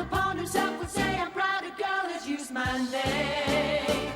Capone himself would say, I'm proud a girl has used my name.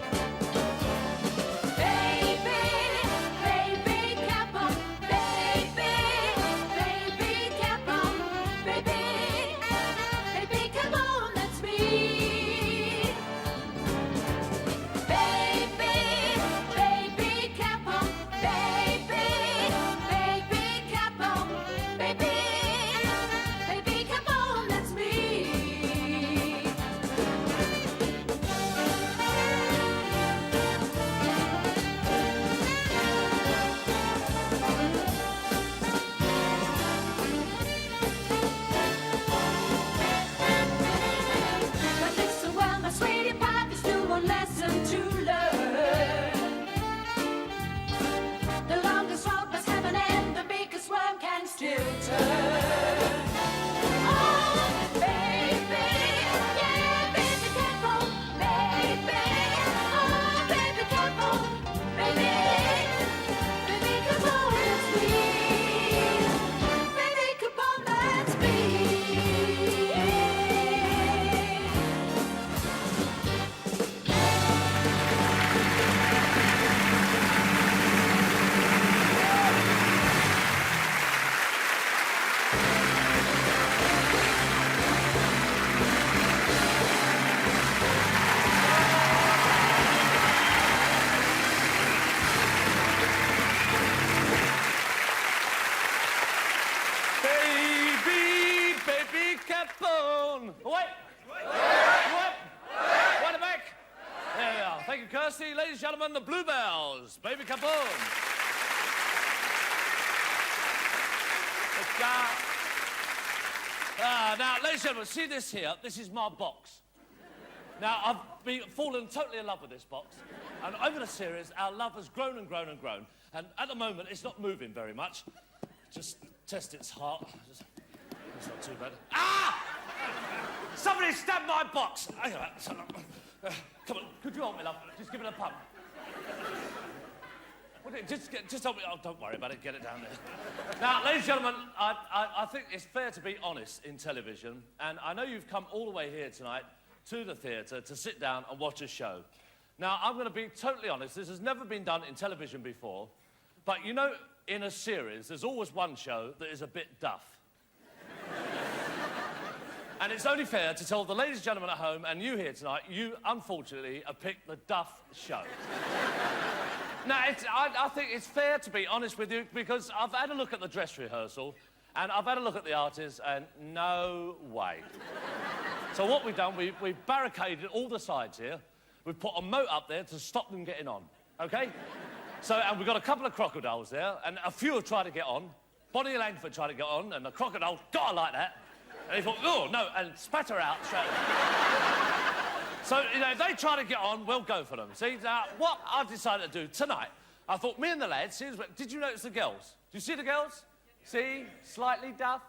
Ladies and gentlemen, the Bluebells, Baby Capone. Now, ladies and gentlemen, see this here? This is my box. Now, I've fallen totally in love with this box. And over the series, our love has grown and grown and grown. And at the moment, it's not moving very much. Just test its heart. It's not too bad. Ah! Somebody stabbed my box. Come on, could you help me, love? Just give it a pump. Just help me. Oh, don't worry about it. Get it down there. Now, ladies and gentlemen, I think it's fair to be honest in television, and I know you've come all the way here tonight to the theatre to sit down and watch a show. Now, I'm going to be totally honest. This has never been done in television before, but you know, in a series, there's always one show that is a bit duff. And it's only fair to tell the ladies and gentlemen at home and you here tonight, you, unfortunately, have picked the duff show. Now, I think it's fair to be honest with you because I've had a look at the dress rehearsal and I've had a look at the artists and no way. So what we've done, we've barricaded all the sides here. We've put a moat up there to stop them getting on, OK? So, and we've got a couple of crocodiles there and a few have tried to get on. Bonnie Langford tried to get on and the crocodile got her like that. And he thought, oh, no, and spat her out straight away. So, you know, if they try to get on, we'll go for them. See, now, what I've decided to do tonight, I thought, me and the lads, did you notice the girls? Do you see the girls? See? Slightly duff.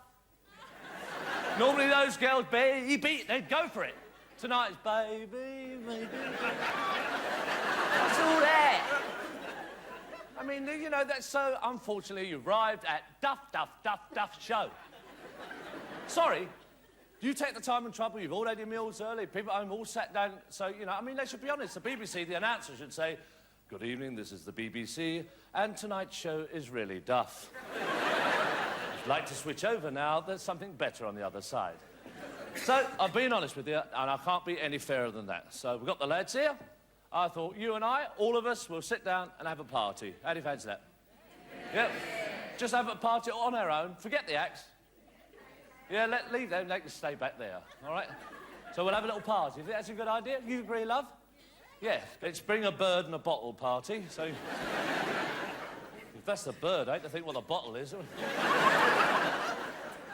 Normally those girls, baby, they'd go for it. Tonight it's baby, baby. What's all that? I mean, you know, that's so, unfortunately, you arrived at duff show. Sorry, you take the time and trouble, you've all had your meals early, people at home all sat down, so, you know, I mean, let's be honest, the BBC, the announcer should say, good evening, this is the BBC, and tonight's show is really duff. If you'd like to switch over now, there's something better on the other side. So, I've been honest with you, and I can't be any fairer than that. So, we've got the lads here. I thought you and I, all of us, will sit down and have a party. How do you fancy that? Yep. Just have a party on our own, forget the acts. Yeah, leave them, they can stay back there, all right? So we'll have a little party. You think that's a good idea? You agree, love? Yeah, let's bring a bird and a bottle party, so... If that's the bird, I hate to think what the bottle is.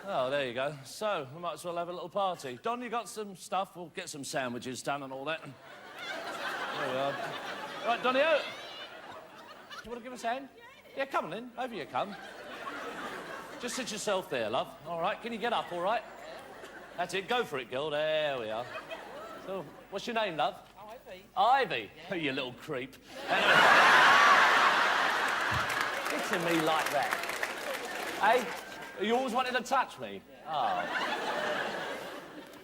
Oh, there you go. So, we might as well have a little party. Don, you got some stuff? We'll get some sandwiches done and all that. There we are. Right, Donny-o. You want to give us a hand? Yeah, come on in. Over you come. Just sit yourself there, love. All right, can you get up, all right? That's it, go for it, girl. There we are. So, what's your name, love? Ivy. Ivy? Oh, you little creep. Hitting me like that. Hey, you always wanted to touch me? Oh.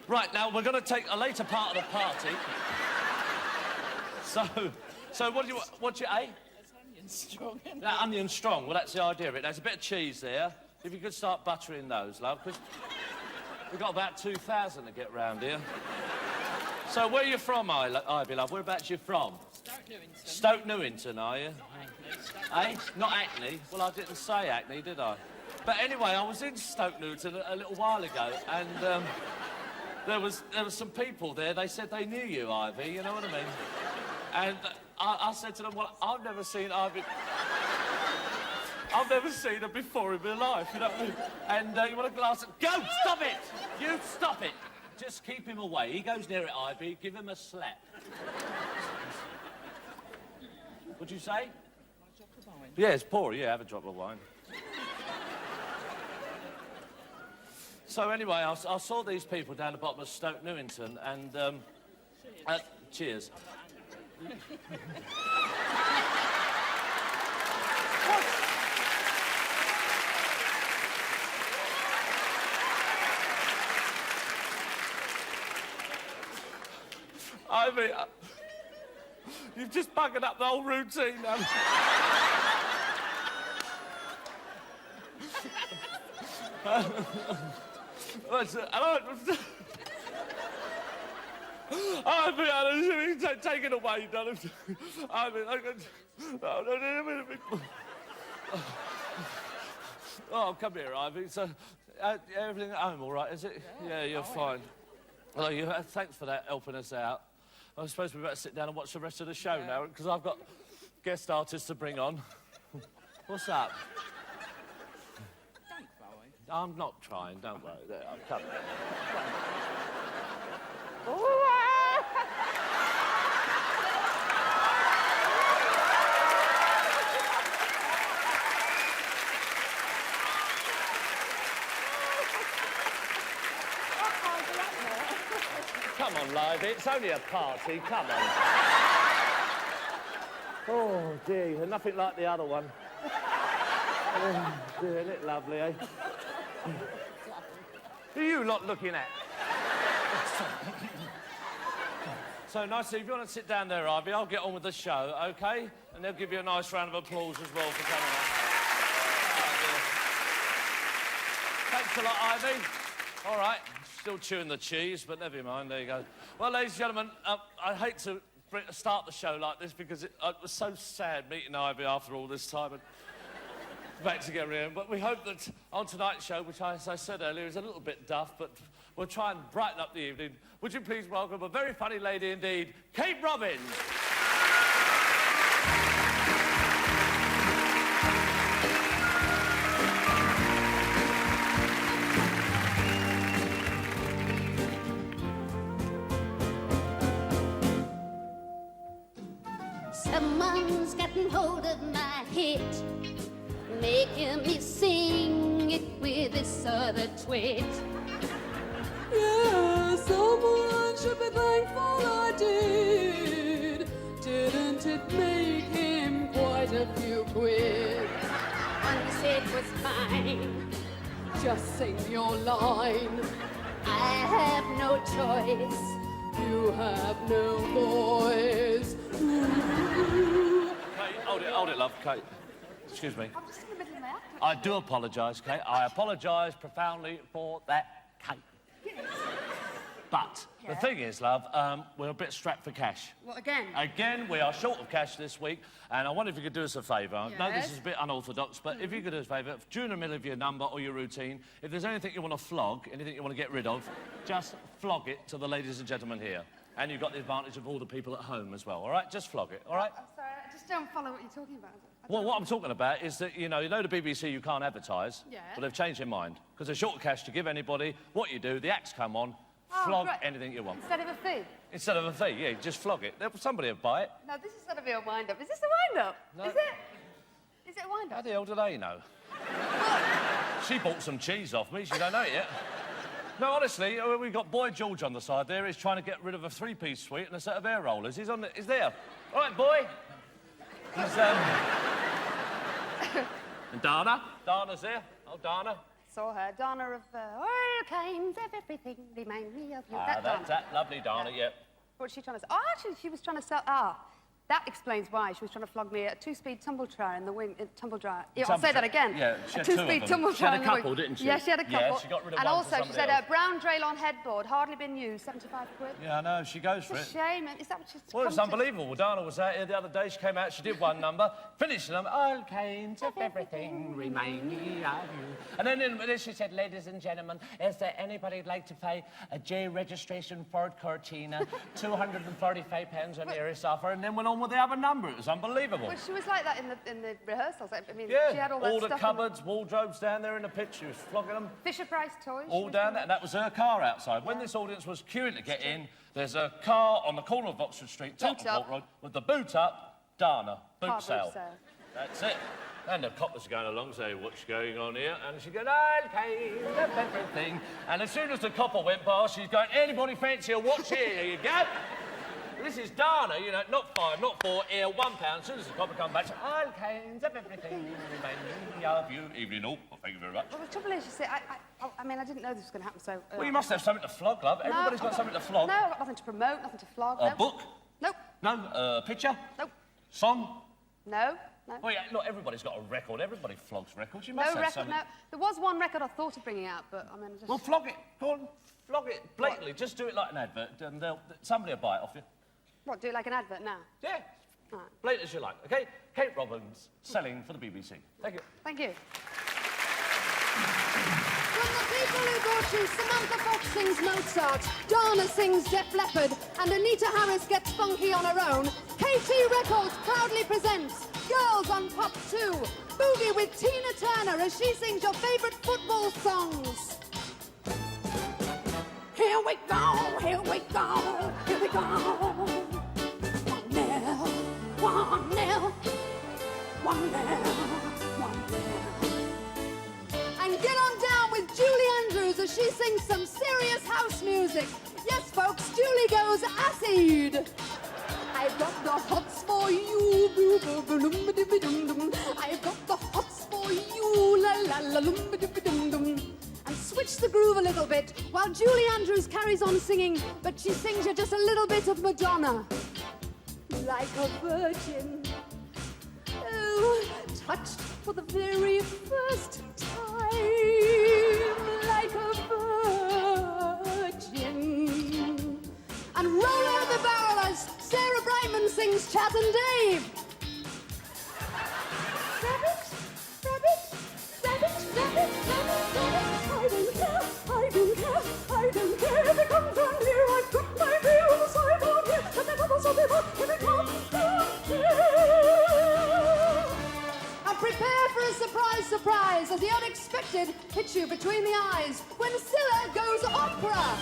Right, now, we're going to take a later part of the party. So what do you... What's your A? It's onion strong. That onion strong. Well, that's the idea of it. There's a bit of cheese there. If you could start buttering those, love, because we've got about 2,000 to get round here. So where are you from, Ivy, love? Whereabouts you from? Stoke Newington. Stoke Newington, are you? Acne, Eh? Not Acne? Well, I didn't say Acne, did I? But anyway, I was in Stoke Newington a little while ago, and there was some people there. They said they knew you, Ivy, you know what I mean? And I said to them, well, I've never seen Ivy... I've never seen her before in my life, you know what I mean? And you want a glass of... Go! Stop it! You stop it! Just keep him away. He goes near it, Ivy. Give him a slap. What'd you say? Want a drop of wine? Yeah, it's poor. Yeah, have a drop of wine. So anyway, I saw these people down the bottom of Stoke Newington, and cheers. Ivy, you've just buggered up the whole routine. Ivy, take it away, darling. Ivy, oh, come here, Ivy. So, everything at home all right, is it? Yeah, you're fine. Well, thanks for that, helping us out. I suppose we better sit down and watch the rest of the show now, because I've got guest artists to bring on. What's up? Don't worry. I'm not trying, don't worry. There, come. Come on, Live, it's only a party, come on. Oh, dear, nothing like the other one. Oh, dear, isn't it lovely, eh? Who are you lot looking at? So, nicely, if you want to sit down there, Ivy, I'll get on with the show, OK? And they'll give you a nice round of applause as well for coming on. Thanks a lot, Ivy. All right, still chewing the cheese, but never mind, there you go. Well, ladies and gentlemen, I hate to start the show like this because it was so sad meeting Ivy after all this time and back together again. But we hope that on tonight's show, which, as I said earlier, is a little bit duff, but we'll try and brighten up the evening. Would you please welcome a very funny lady indeed, Kate Robbins. Someone's gotten hold of my head, making me sing it with this other twit. Yeah, someone should be thankful I did. Didn't it make him quite a few quid? Once it was mine, Just sing your line. I have no choice. You have no voice. Kate, hold it, love, Kate. Excuse me. I'm just in the middle of my act. I do apologise, Kate. I apologise profoundly for that, Kate. But the thing is, love, we're a bit strapped for cash. What, again? Again, we are short of cash this week, and I wonder if you could do us a favour. I know this Yes. is a bit unorthodox, but if you could do us a favour, during the middle of your number or your routine, if there's anything you want to flog, anything you want to get rid of, just flog it to the ladies and gentlemen here. And you've got the advantage of all the people at home as well, all right? Just flog it, all right? I'm sorry, I just don't follow what you're talking about. Well, what I'm talking about is that, you know the BBC you can't advertise. Yeah. Well, they've changed their mind. Because they're short of cash to give anybody. What you do, the acts come on, flog right. anything you want. Instead of a fee. Instead of a fee, yeah, just flog it. Somebody will buy it. No, this is going to be a wind-up. Is this a wind-up? No. Is it? Is it a wind-up? How the hell do they know? She bought some cheese off me, she don't know it yet. No, honestly, we've got Boy George on the side there. He's trying to get rid of a three-piece suite and a set of air rollers. He's there. All right, boy. He's, And Dana's there. Oh, Dana. saw her. Donna of Hurricanes, everything remind me of you. That Donna. That's that lovely Donna, yeah. What was she trying to say? Oh, actually, she was trying to sell... that explains why. She was trying to flog me a two-speed tumble dryer in the wing... tumble dryer. Yeah, I'll say that again. Yeah, she a had two of two-speed them. tumble She had dryer a in the couple, wing. didn't she? Yeah, she had a couple. Yeah, she got rid of and one for also, she somebody said, else. brown Draylon headboard, hardly been used, 75 quid. Yeah, I know, she goes for It's it. a shame. Is that what she's... Well, it's unbelievable. Dana was out here the other day. She came out, she did one number, finished the number. All kinds of everything remind me of you. And then she said, ladies and gentlemen, is there anybody who'd like to pay a J registration Ford Cortina, £235 on Iris offer, and then went on with the other number. It was unbelievable. Well, she was like that in the rehearsals. I mean, Yeah, she had all that the stuff. cupboards, wardrobes down there in the pit. She was flogging them. Fisher-Price toys. All down there, and that was her car outside. When this audience was queuing to get in, there's a car on the corner of Oxford Street, top of up. Court Road, with the boot up, Dana, boot Car sale. boot sale. That's it. And the coppers are going along saying, what's going on here? And she goes, okay, everything. And as soon as the copper went past, she's going, anybody fancy a watch here? Here you go. This is Dana, you know, not 5, not 4, here, £1. As soon as the copper come back, she all kinds of everything remain of you. Evening all. Well, thank you very much. Well, the trouble is, you see, I mean, I didn't know this was going to happen, so... Well, you must have something to flog, love. Everybody's got something to flog. No, I've got nothing to promote, nothing to flog. A no. book? Nope. No. Picture? Nope. Song? No. Well, yeah, look, everybody's got a record. Everybody flogs records. You must No have record, something. no. There was one record I thought of bringing out, but I mean, I just... Well, flog it. Go on, flog it blatantly. Just do it like an advert, and somebody will buy it off you. What, do it like an advert now? Yeah. All right. Blatant as you like, OK? Kate Robbins, selling for the BBC. Thank you. Thank you. From the people who brought you Samantha Fox sings Mozart, Dana sings Def Leppard, and Anita Harris gets funky on her own, KT Records proudly presents Girls on Pop 2, Boogie with Tina Turner as she sings your favourite football songs. Here we go, here we go, here we go. 1-0, 1-0, 1-0, 1-0. And get on down with Julie Andrews as she sings some serious house music. Yes, folks, Julie goes acid. I've got the hots for you, boo boo boo dum dum dum dum. I've got the hots for you, la la la dum dum dum dum. And switch the groove a little bit while Julie Andrews carries on singing, but she sings you just a little bit of Madonna. Like a virgin, oh, touched for the very first time, like a virgin. And roll over the barrel as Sarah Brightman sings Chad and Dave. Rabbit, rabbit, rabbit, rabbit, rabbit, rabbit. I don't care, I don't care, I don't care if it comes round here. I've got my view on the sideboard here, but the bubbles will be hot if it comes round here. And prepare for a surprise, surprise, as the unexpected hits you between the eyes when Scylla goes opera.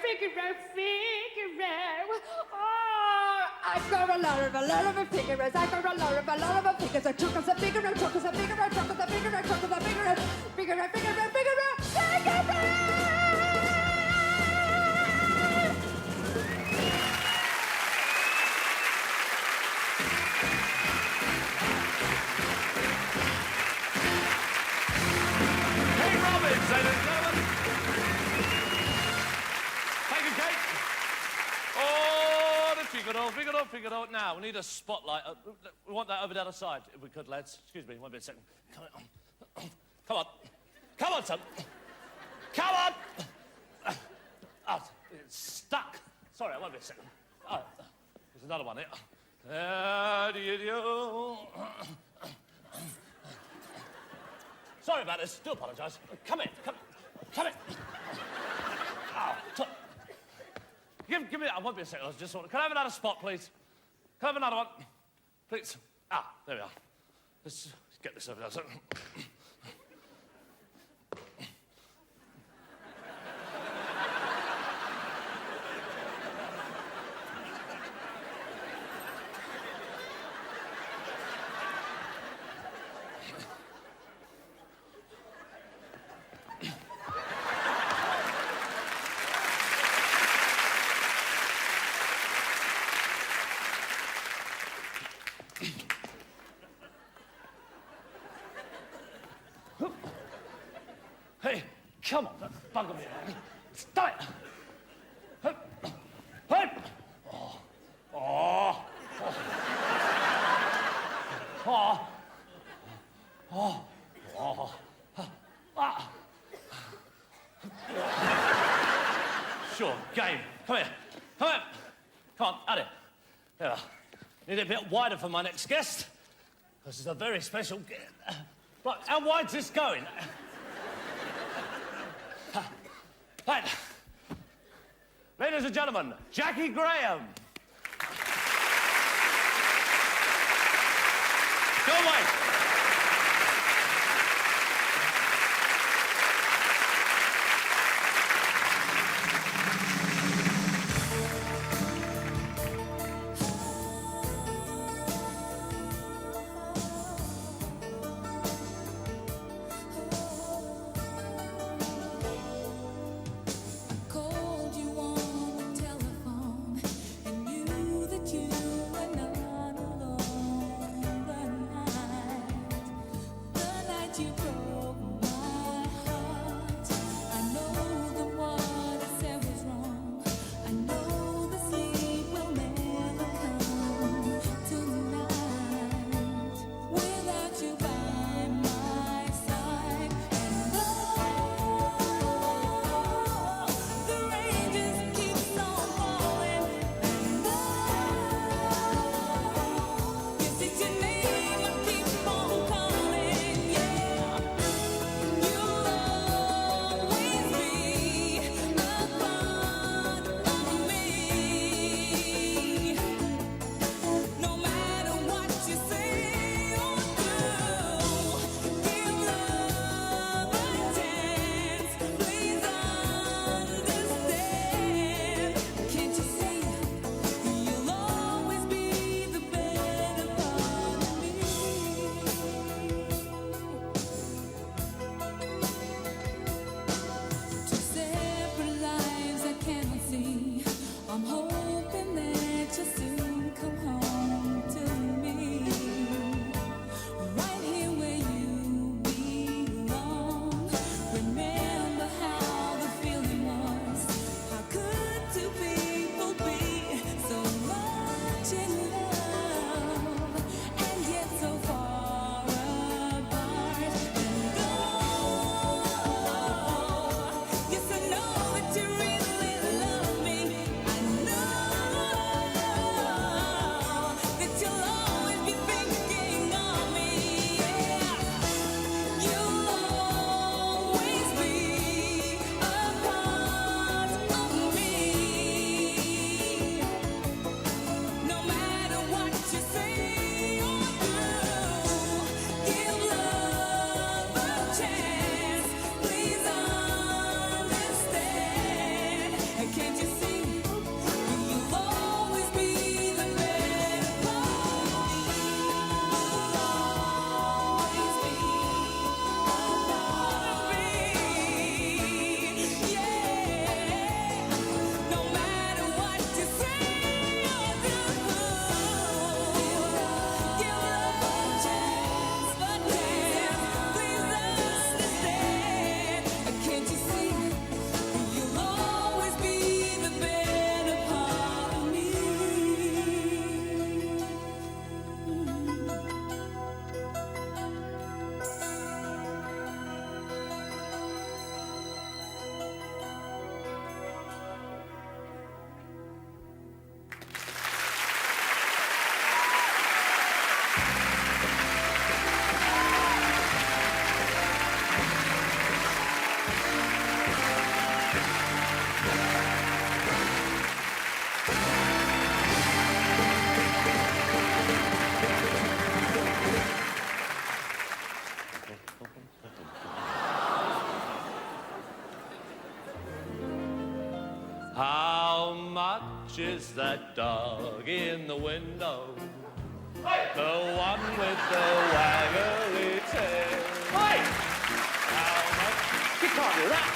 Figaro. Oh, I've got a lot of figures. I've got a lot of figures. A chuck is a Figaro, chuck is a Figaro, chuck is a Figaro, chuck is a Figaro, Figaro, Figaro, Figaro. Kate Robbins, ladies and gentlemen. Thank you, Kate. Oh, the Figaro. Now, we need a spotlight. We want that over the other side, if we could, lads. Excuse me, one minute, second. Come on. Come on. Come on, son. Come on. Oh, it's stuck. Sorry, one minute, second. Oh, there's another one here. Sorry about this. Do apologise. Come in. Come in. Oh, give me that. I won't be a second. Can I have another spot, please? Can I have another one? Please. There we are. Let's get this over there. Come on, don't bugger me. Stop it. Hup. Hup. Oh. Oh. Oh. Oh. Oh. Ah. Sure, game. Come here. Come here. Come on, out here. There. Need it a bit wider for my next guest. This is a very special guest. Right, how wide's this going? Right. Ladies and gentlemen, Jackie Graham. Go away. Called you on the telephone and knew that you were not alone. The night you broke my heart. I know that what I said was wrong. I know the sleep will never come tonight without you by my side. And the rain just keeps on falling. And yes, it's your name I keep on calling. Yeah, you'll always be a part of me. No matter what you say or do, give love a chance. Please understand. Can't you see? You'll always be the better part of me. Two separate lives I cannot see. I'm hoping that you'll soon come home to me. Right here where you belong. Remember how the feeling was. How could two people be so much in love and yet so far apart? And yes, I know that you really love me. I know that you'll always be thinking of me. Yeah, you'll always be a part of me. No matter what you say or do, give love a chance. Please understand. Can't you see? You'll always be the better part of me. Always be a part of me. Yeah. No matter what you say or do, give love a chance, but please understand. Can't you see? You'll always be the better part of me. How much is that dog in the window? The one with the waggly tail. Hey! How much? You can't do that.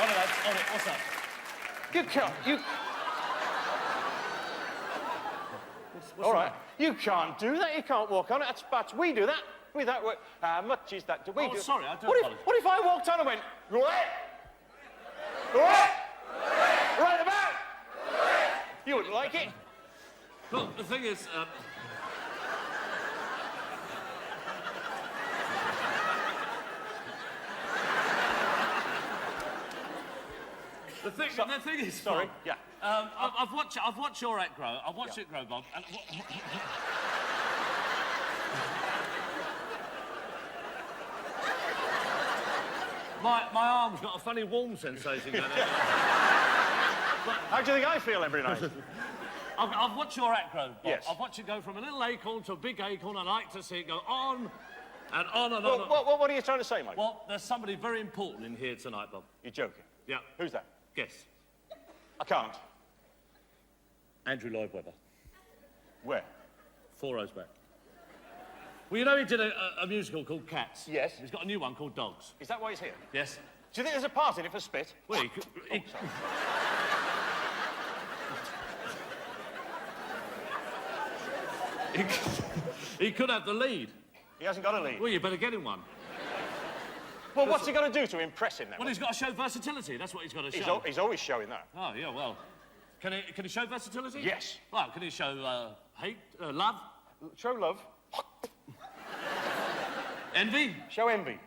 On it, lads. On it. What's up? You can't. You. All right. You can't do that. You can't walk on it. That's we do that. We that. How much is that? We Oh, do. sorry, I do What apologise. if I walked on and went, right? What? Right about. You wouldn't like it. Look, the thing is, the thing is, Sorry. Bob, Yeah. I've watched your act grow. I've watched it grow, Bob. And my arm's got a funny warm sensation going on. How do you think I feel every night? I've watched your act grow, Bob. Yes. I've watched it go from a little acorn to a big acorn. I like to see it go on and on and Well, on. what are you trying to say, Mike? Well, there's somebody very important in here tonight, Bob. You're joking. Yeah. Who's that? Guess. I can't. Andrew Lloyd Webber. Where? 4 rows back. Well, you know he did a musical called Cats? Yes. He's got a new one called Dogs. Is that why he's here? Yes. Do you think there's a part in it for spit? Well, he could... he could have the lead. He hasn't got a lead. Well, you better get him one. Well, what's he got to do to impress him then? Well, he's got to show versatility. That's what he's got to show. He's always showing that. Oh, yeah, well... Can he show versatility? Yes. Well, can he show hate, love, Show love. envy, Show envy.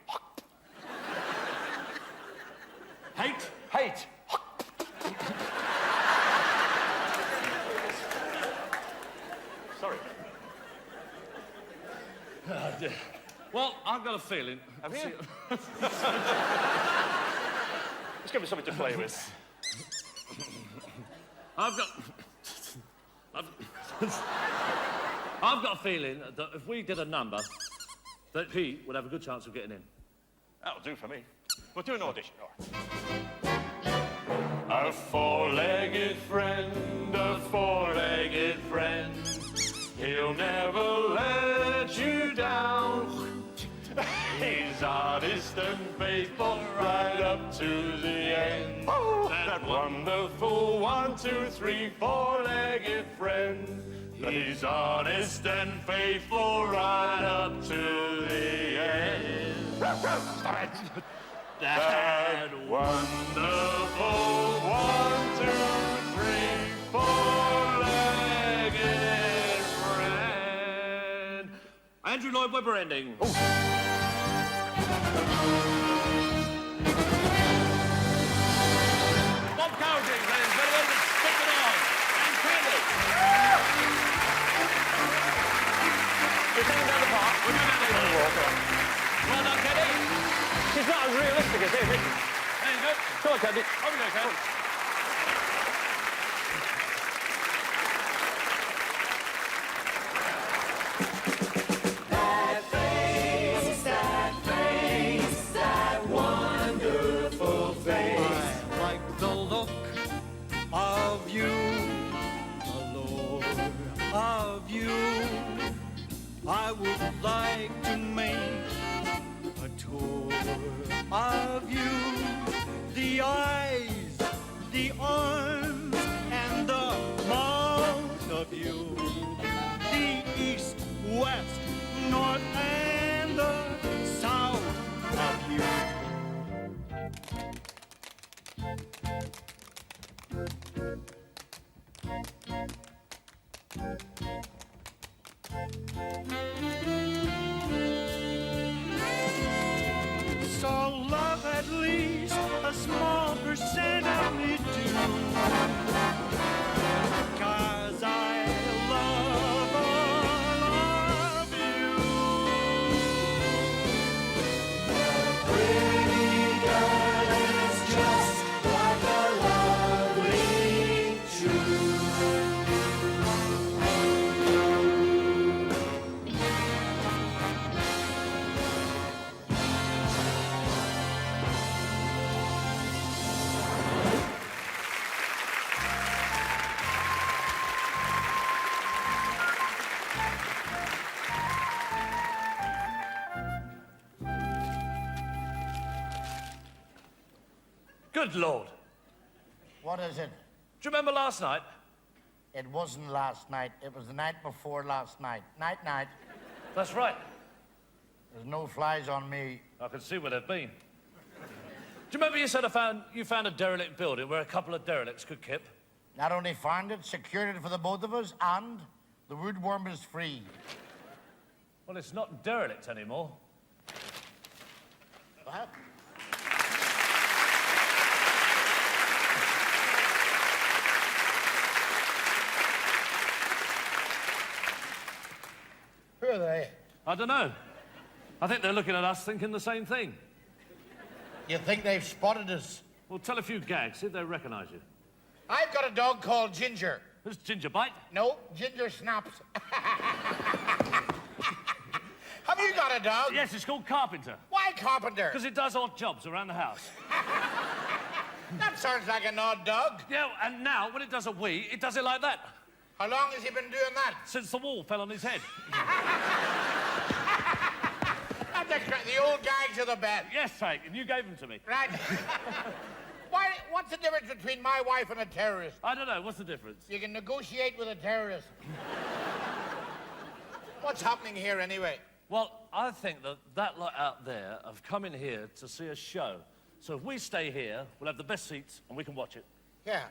hate? Hate. Sorry. Oh, dear. Well, I've got a feeling... Have you? Let's give him something to play with. I've got a feeling that if we did a number, that he would have a good chance of getting in. That'll do for me. We'll do an audition, all right. A four-legged friend, he'll never let you down. He's honest and faithful right up to the end. Oh, that wonderful 1, 2, 3, four-legged friend. He's honest and faithful right up to the end. Stop it. That wonderful 1, 2, 3, four-legged friend. Andrew Lloyd Webber ending. Ooh. Bob Cowding, ladies and gentlemen, stick it on. And Candy. We're going down the park. We're going down the Walk on. Well done, Candy. She's not as realistic as him, is she? There you go. Come on, Candy. Over you go, Candy. I would like to make a tour of you. The eyes, the arms, and the mouth of you. The east, west, north, and the south of you. So love at least a small percent of me too. 'Cause I love all of you. A pretty girl is just like a lovely tree. Good Lord. What is it? Do you remember last night? It wasn't last night. It was the night before last night. Night, night. That's right. There's no flies on me. I can see where they've been. you remember you said you found a derelict building where a couple of derelicts could kip? Not only found it, secured it for the both of us, and the woodworm is free. Well, it's not derelict anymore. What? Who are they? I don't know. I think they're looking at us thinking the same thing. You think they've spotted us? Well, tell a few gags, see if they recognise you. I've got a dog called Ginger. Who's Ginger Bite? No, Ginger Snaps. Have you got a dog? Yes, it's called Carpenter. Why Carpenter? Because it does odd jobs around the house. That sounds like an odd dog. Yeah, and now, when it does a wee, it does it like that. How long has he been doing that? Since the wall fell on his head. The old gags of the bed. Yes, Hank, and you gave them to me. Right. What's the difference between my wife and a terrorist? I don't know, what's the difference? You can negotiate with a terrorist. What's happening here anyway? Well, I think that lot out there have come in here to see a show. So if we stay here, we'll have the best seats and we can watch it. Yeah.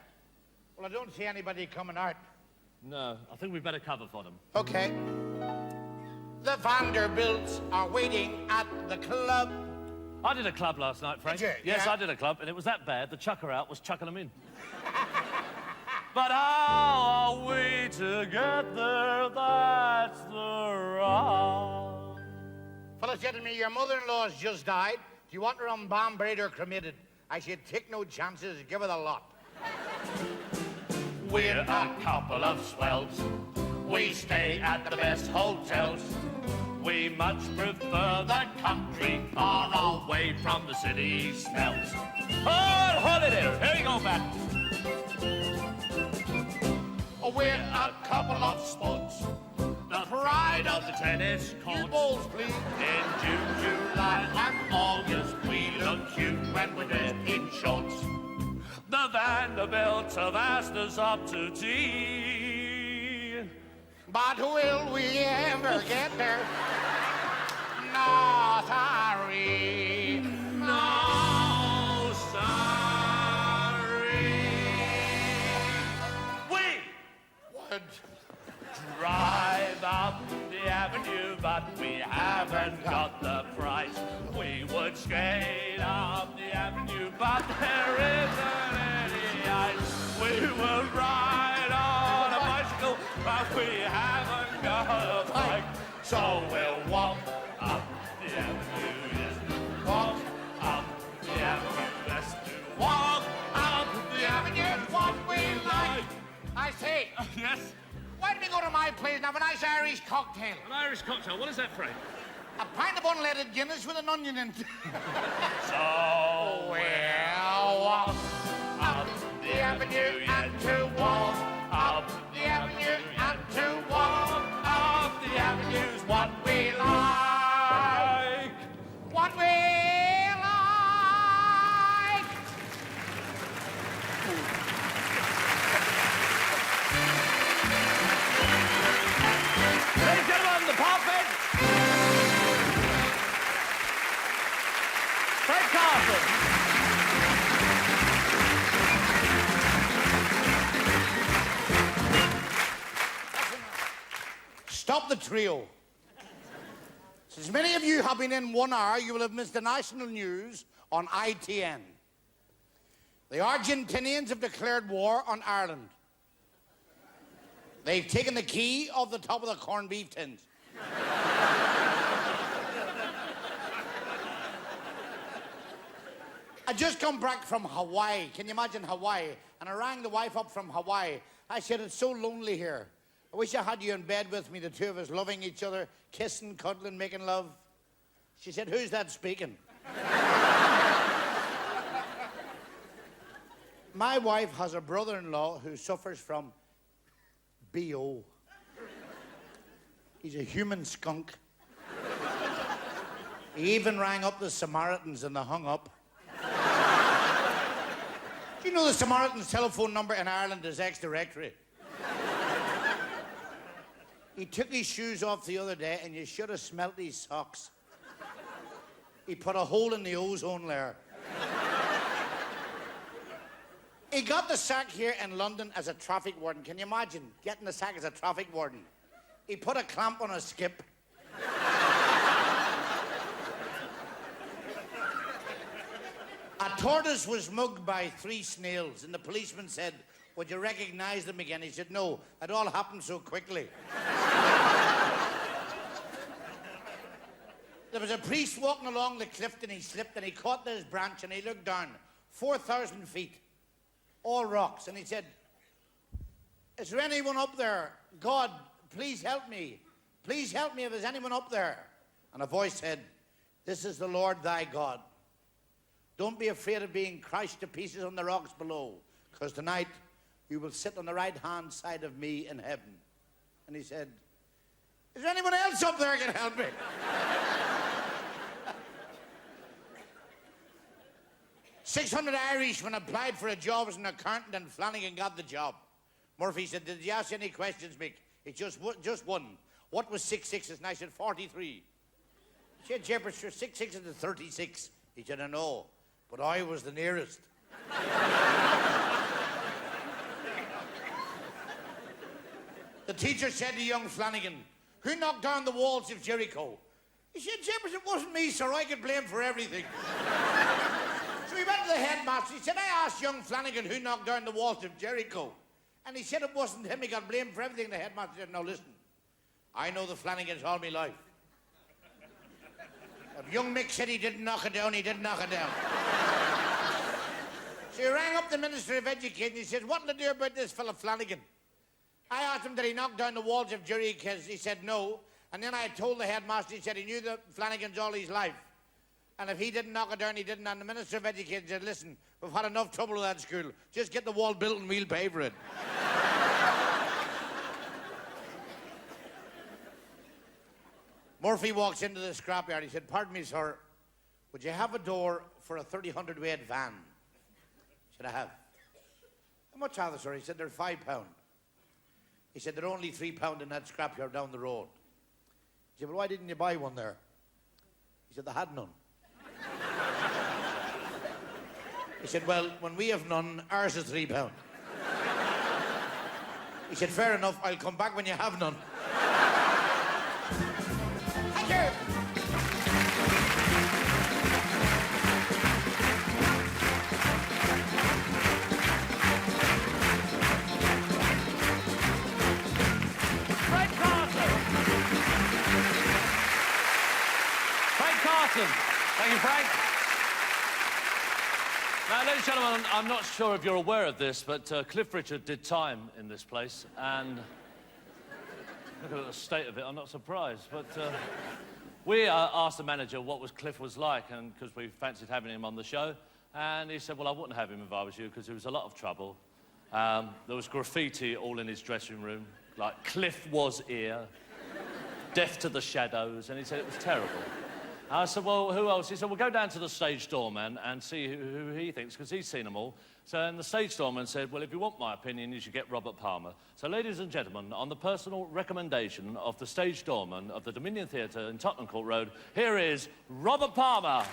Well, I don't see anybody coming out. No, I think we better cover for them. Okay. The Vanderbilts are waiting at the club. I did a club last night, Frank. Did you? Yes, Yeah. I did a club, and it was that bad, the chucker out was chucking them in. But how are we together? That's the rub. Fellas, gentlemen, your mother-in-law's just died. Do you want her embalmed, buried, or cremated? I said take no chances, give her the lot. We're a couple of swells. We stay at the best hotels. We much prefer the country, far away from the city smells. On holiday! Here you go, Pat. We're a couple of sports, the pride of the tennis courts. Use balls, please. In June, July, and August, we look cute when we're there in shorts. The Vanderbilts have asked us up to tea. But will we ever get there? No, sorry. No, sorry. We Would drive up the avenue, but we haven't got the price. We would skate up the avenue, but there isn't any ice. We would ride on a bicycle, but we haven't got a bike. So we'll walk up the avenue, yes, walk up the avenue, let's do walk up the avenue, what we like. I say, Yes, why don't we go to my place and have a nice Irish cocktail? an Irish cocktail, what is that, Frank? A pint of unleaded Guinness with an onion in it. So Well, walk up the avenue and to walk up the avenue and to walk up the avenues, what we like. What we like. Ladies and gentlemen, the park bench. Frank Carson. Stop the trio. Since many of you have been in 1 hour, you will have missed the national news on ITN. The Argentinians have declared war on Ireland. They've taken the key off the top of the corned beef tins. I just come back from Hawaii. Can you imagine Hawaii? And I rang the wife up from Hawaii. I said, it's so lonely here. I wish I had you in bed with me, the two of us loving each other, kissing, cuddling, making love. She said, who's that speaking? My wife has a brother-in-law who suffers from BO. He's a human skunk. He even rang up the Samaritans and they hung up. Do you know the Samaritans' telephone number in Ireland is ex-directory? He took his shoes off the other day and you should have smelt his socks. He put a hole in the ozone layer. He got the sack here in London as a traffic warden. Can you imagine getting the sack as a traffic warden? He put a clamp on a skip. A tortoise was mugged by 3 snails, and the policeman said, "Would you recognize them again?" He said, "No, it all happened so quickly." There was a priest walking along the cliff, and he slipped, and he caught this branch, and he looked down, 4,000 feet, all rocks, and he said, "Is there anyone up there? God, please help me. Please help me if there's anyone up there." And a voice said, "This is the Lord thy God. Don't be afraid of being crushed to pieces on the rocks below, because tonight you will sit on the right-hand side of me in heaven." And he said, "Is there anyone else up there who can help me?" 600 Irishmen applied for a job as an accountant, and Flanagan got the job. Murphy said, "Did you ask any questions, Mick?" He just one. "What was 6 6s?" And I said, 43. He said, "Jeepers, 6 6s to 36. He said, "I know, but I was the nearest." The teacher said to young Flanagan, "Who knocked down the walls of Jericho?" He said, "Jeepers, it wasn't me, sir. I get blamed for everything." So he went to the headmaster. He said, "I asked young Flanagan who knocked down the walls of Jericho." And he said it wasn't him. He got blamed for everything. The headmaster said, "Now listen, I know the Flanagans all my life. If young Mick said he didn't knock it down, he didn't knock it down." So he rang up the Minister of Education. He said, "What'll I do about this fella Flanagan?" I asked him, "Did he knock down the walls of Jericho?" He said, "No." And then I told the headmaster, he said he knew the Flanagans all his life. And if he didn't knock it down, he didn't. And the Minister of Education said, "Listen, we've had enough trouble with that school. Just get the wall built and we'll pay for it." Murphy walks into the scrapyard. He said, "Pardon me, sir, would you have a door for a 30 weight van?" I said, "I have." "How much are they, sir?" He said, "They're £5. He said, "They're only £3 in that scrapyard down the road." He said, "Well, why didn't you buy one there?" He said, "They had none." He said, "Well, when we have none, ours is £3. He said, "Fair enough, I'll come back when you have none." Thank you. Frank Carson. Frank Carson. Thank you, Frank. Now, ladies and gentlemen, I'm not sure if you're aware of this, but Cliff Richard did time in this place, and look at the state of it, I'm not surprised. But we asked the manager what Cliff was like, and because we fancied having him on the show, and he said, "Well, I wouldn't have him if I was you, because there was a lot of trouble. There was graffiti all in his dressing room, like Cliff was here, death to the shadows," and he said it was terrible. I said, "Well, who else?" He said, "Well, go down to the stage doorman and see who he thinks, because he's seen them all." So, and the stage doorman said, "Well, if you want my opinion, you should get Robert Palmer." So, ladies and gentlemen, on the personal recommendation of the stage doorman of the Dominion Theatre in Tottenham Court Road, here is Robert Palmer.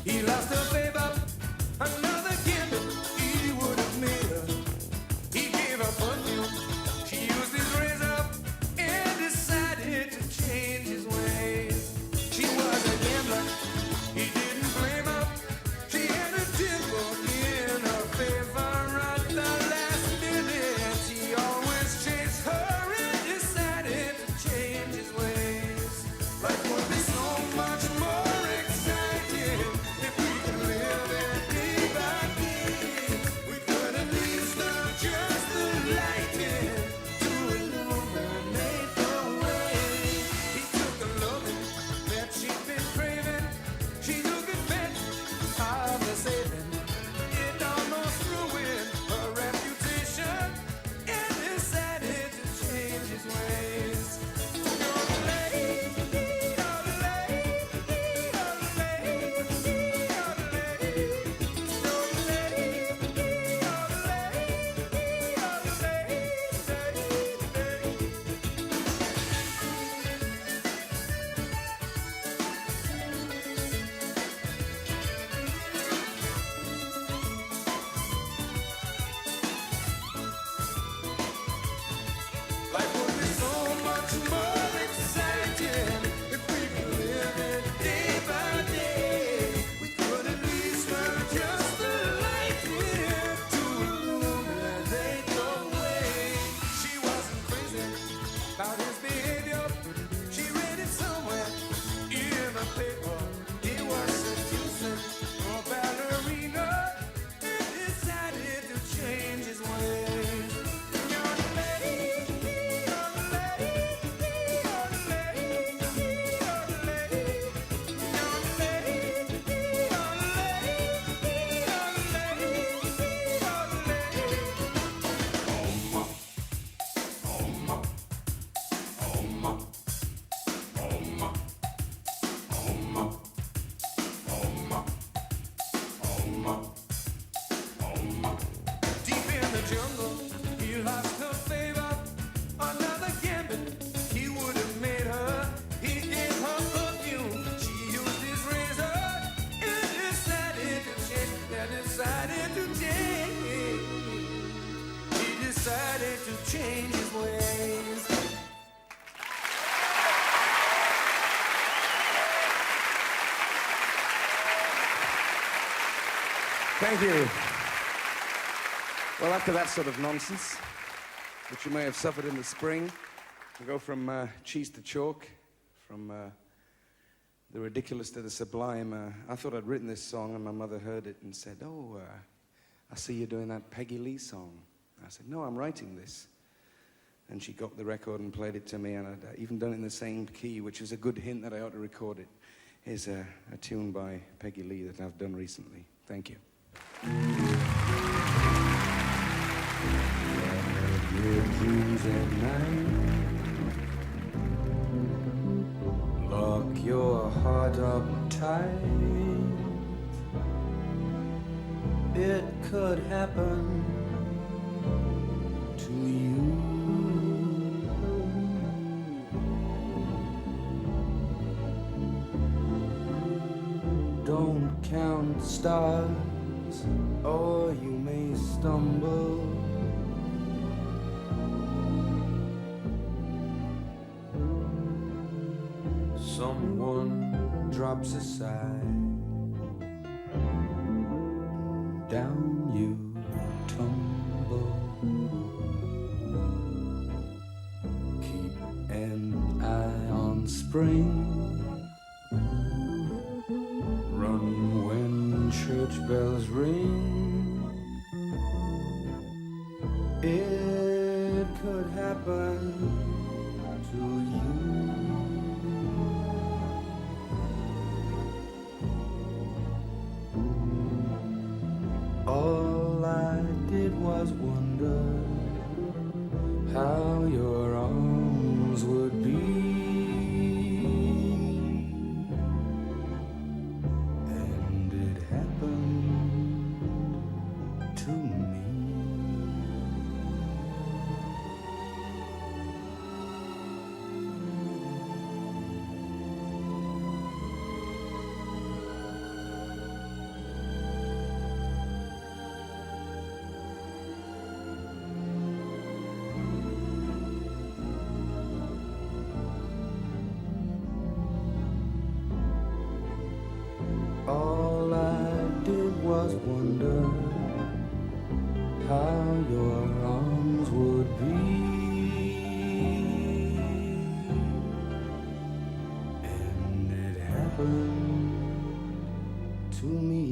He lost a baby, another kid he would have made. He gave up his ways. Thank you. Well, after that sort of nonsense, which you may have suffered in the spring, we go from cheese to chalk, from the ridiculous to the sublime. I thought I'd written this song, and my mother heard it and said, "Oh, I see you're doing that Peggy Lee song." I said, "No, I'm writing this." And she got the record and played it to me, and I'd even done it in the same key, which is a good hint that I ought to record it. Here's a tune by Peggy Lee that I've done recently. Thank you. Your dreams at night, lock your heart up tight. It could happen to you. Don't count stars, or you may stumble. Someone drops a sigh, down you tumble. Keep an eye on spring, run when church bells ring. It could happen to you. All I did was wonder how your arms would be, and it happened to me. All I did was wonder how your arms would be, and it happened to me.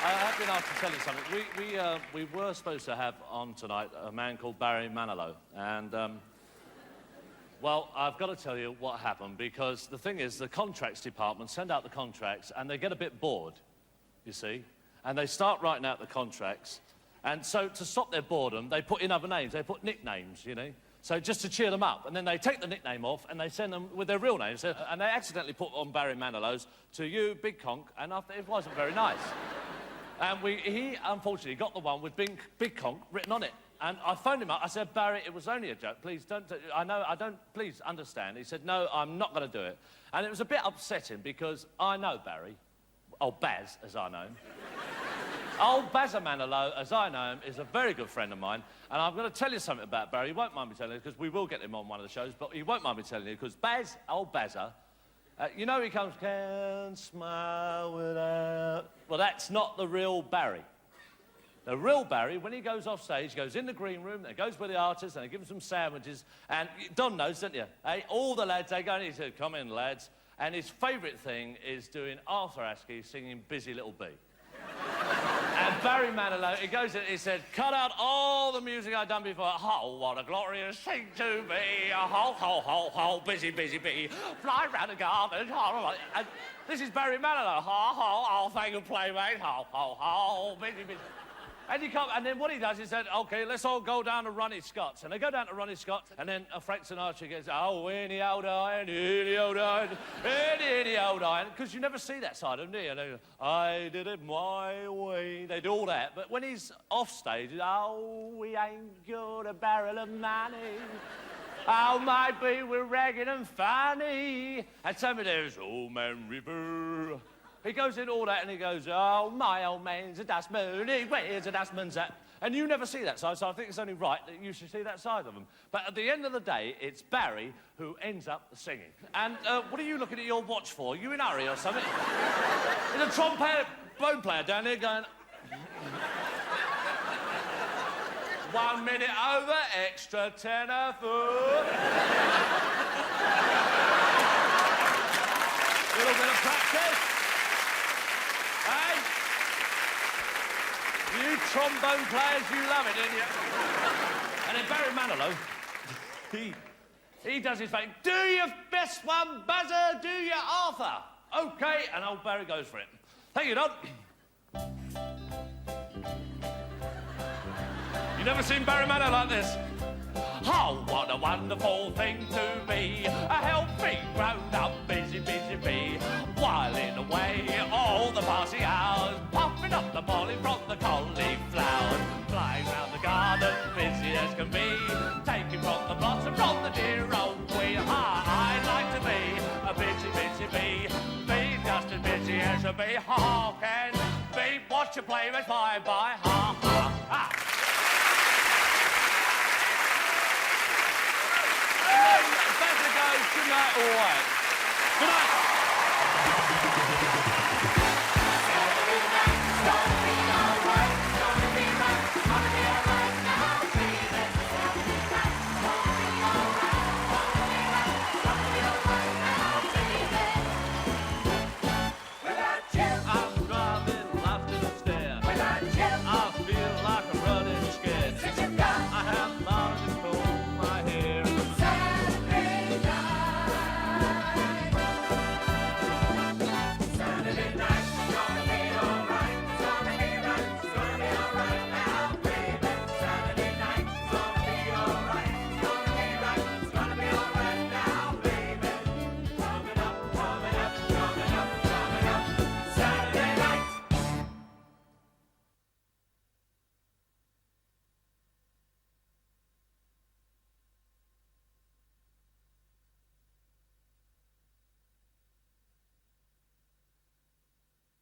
I've been asked to tell you something. We were supposed to have on tonight a man called Barry Manilow, and well, I've got to tell you what happened, because the thing is, the contracts department send out the contracts and they get a bit bored, you see, and they start writing out the contracts, and so to stop their boredom, they put in other names, they put nicknames, you know, so just to cheer them up, and then they take the nickname off and they send them with their real names, and they accidentally put on Barry Manilow's "To you, Big Conk," and after, it wasn't very nice. And he unfortunately got the one with Big Conk written on it. And I phoned him up. I said, "Barry, it was only a joke. Please don't. Please understand." He said, "No, I'm not going to do it." And it was a bit upsetting because I know Barry, old Baz, as I know him. Old Bazza Manilow, as I know him, is a very good friend of mine. And I'm going to tell you something about Barry. He won't mind me telling you, because we will get him on one of the shows, but he won't mind me telling you, because Baz, old Bazza, you know he comes, "Can't smile without..." Well, that's not the real Barry. The real Barry, when he goes off stage, goes in the green room, then goes with the artists, and they give him some sandwiches, and Don knows, don't you? Hey, all the lads, they go in, he said, "Come in, lads." And his favourite thing is doing Arthur Askey singing "Busy Little Bee." And Barry Manilow, he goes in, he said, "Cut out all the music I've done before. Oh, what a glorious thing to be. Ho, ho, ho, ho, busy, busy bee. Fly round the garden. And this is Barry Manilow. Ho, ho, oh, thank you, playmate. Ho, ho, ho, busy, busy. And you come, and then what he does is said, OK, let's all go down to Ronnie Scott's. And they go down to Ronnie Scott's, and then Frank Sinatra gets, oh, any old iron, any old iron, any old iron. Because you never see that side of him, do you? And they go, I did it my way. They do all that. But when he's off stage, oh, we ain't got a barrel of money. Oh, maybe we're ragged and funny. And somebody goes, oh, man, River. He goes in all that and he goes, oh, my old man's a dustman, he wears a dustman's hat. And you never see that side, so I think it's only right that you should see that side of them. But at the end of the day, it's Barry who ends up singing. And what are you looking at your watch for? Are you in a hurry or something? There's a trombone player down there going... 1 minute over, extra tenner foot. Little bit of practice. Hey? You trombone players, you love it, don't you? And then Barry Manilow, he does his thing. Do your best one, buzzer, do your Arthur. OK, and old Barry goes for it. Thank you, Don. You never seen Barry Manilow like this. Oh, what a wonderful thing to be, a healthy, grown-up, busy bee, whiling away all the passing hours, puffing up the pollen from the cauliflowers, flying round the garden, busy as can be, taking from the blossom from the dear old queen. I'd like to be a busy bee, be just as busy as a bee, can be. Watch your playmates bye, ha. Good night, all right. Good night.